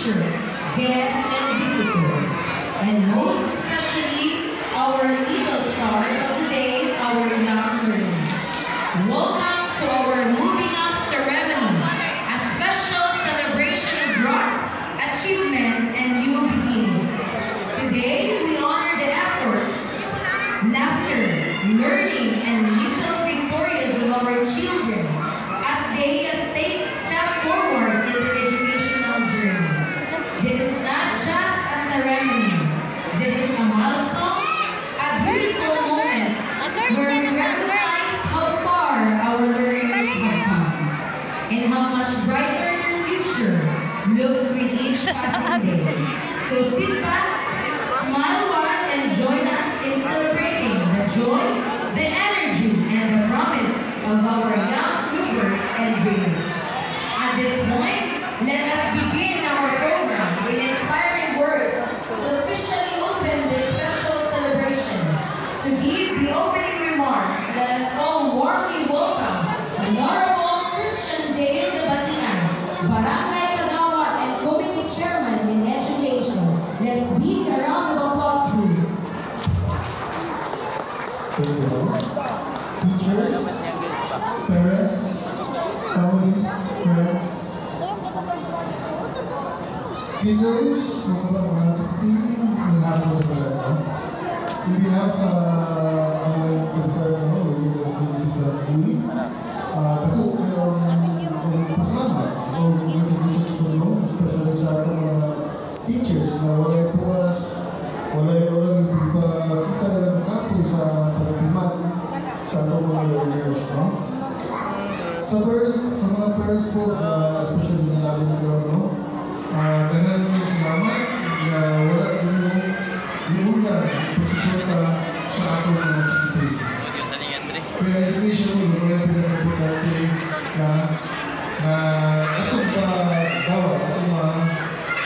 teachers, guests, and visitors, and most especially our little stars of the day, our young learners. Welcome to our Moving Up ceremony, a special celebration of growth, achievement, and new beginnings. Today, we honor the efforts, laughter, learning, and little victories of our children as they step forward in their educational journey. This is not just a ceremony. This is a milestone, a beautiful moment where we recognize how far our learners have come and how much brighter their future looks with each passing day. So sit back, smile wide, and join us in celebrating the joy, the energy, and the promise of our young movers and dreamers. At this point, let us begin our program with inspiring words to officially open this special celebration. To give the opening remarks, let us all warmly welcome Honorable Christian Dale Gabatian, Barangay Kagawad and Committee Chairman in Education. Let's give a round of applause, please. Teachers, parents, families, friends, leaders, mga team, hapon sa pala. In behalf sa aming confirm ako yung pasalamat o recognitions ko nyo, especially sa ating mga teachers na wala yung puwas, wala yung iba kita na nagkapo sa pagpimat sa atong mga learners, no? Sa mga parents po, especially na namin nyo, no? Ganyan mo salamat na wala yung una pagsuporta sa atong mga chikitin. Kaya education mo, wala yung pinaka-importante na atong gawad, atong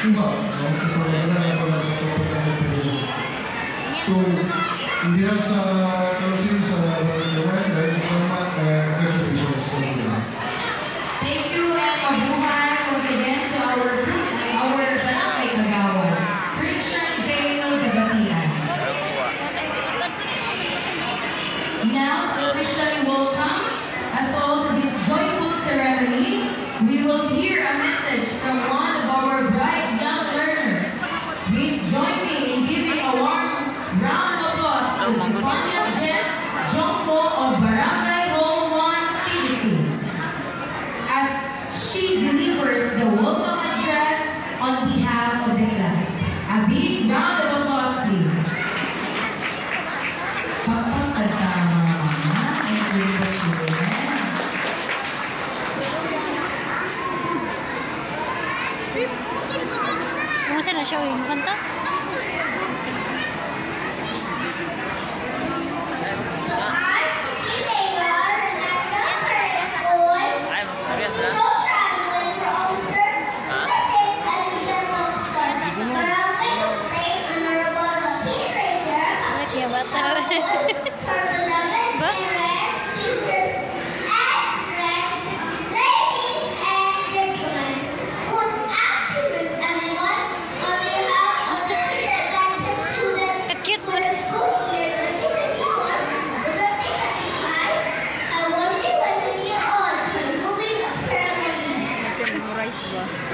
iba, no? Ito wala na wala sa atong pinaka-importante. So, hindi lang sa kalusin sa Lawang, dahil salamat at congratulations sa mga. Thank you and mabuhay once again to our group, our Barangay Kagawad, Christian Dale Gabatian. Now, to officially welcome us all to this joyful ceremony, we will hear a message from one of our bright young learners. Please join me in giving a warm round of applause to Zipanya Jeff Jongko of Barangay Hall 1 CDC as she delivers the welcome address on behalf of the class. A big round of applause, please. Papasad ka mga mama and beautiful children. Masa na siya yung kanta?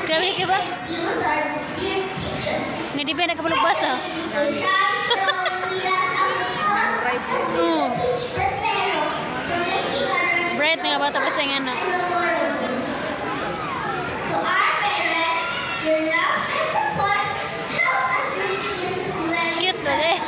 Grabe ka ba? Hindi ba nakapulog basa? Bright nga bata pa sa anak. Cute na eh.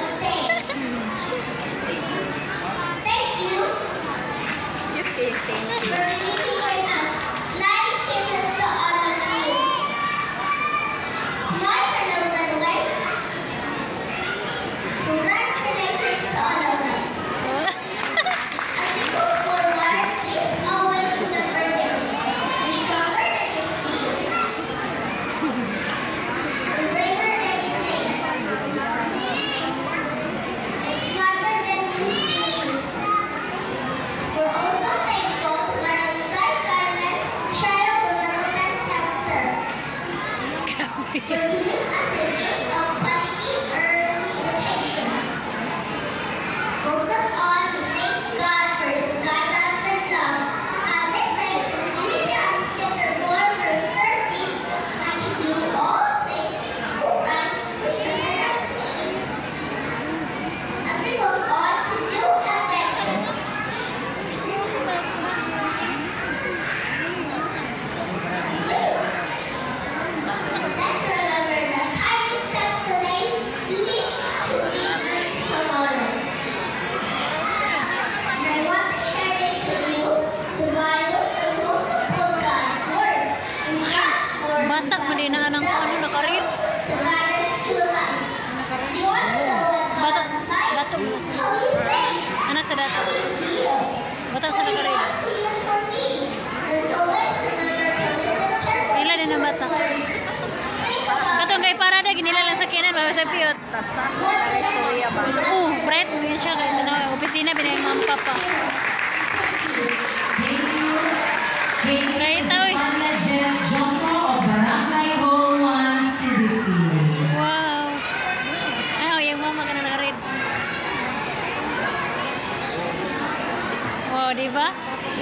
Most of all, we thank God for His guidance and love. This is Ecclesiastes chapter 4, verse 13. I can do all things through Christ who strengthens me. A single God can do everything. Let's remember that tiny steps today lead to great tomorrow. And I want to share this with you. The Bible is also full God's Word. And God's Word Batak man din na anang ano nakarit. to guide us to life. You want to know what Batak, God's like? batok. How He thinks, Anak sa dato. how He feels. Batak sa How He nakarit. has feelings for me. And so let's remember to listen carefully. Ila din ang batak. Think about Katong kay parada ginila lang sa kinan ba sa piyot. istorya ba? Bright mo yun siya kay tanaw opisina binay mama papa. Thank you. Thank you. Kahit tao eh. Juan Legend Jompo of Barangay Hall 1, CBC. Wow. Ano yung mama ka na nakarit. Wow, di ba?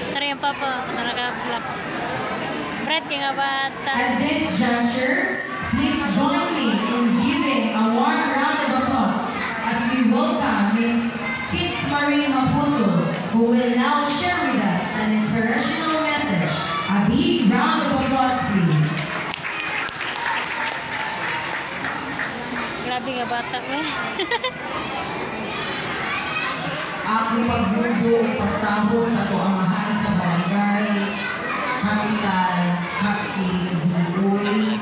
Tara yung papa na naka-vlog. Bright kay nga bata. At this juncture, please join me in giving a warm round of applause as we welcome Ms. Kits Marie Maputo, who will now share with us an inspirational message. A big round of applause, please. Grabe nga bata mo. Ako pagbundo o pagtaho sa to ang mahal sa barangay, kapital, haki, buloy,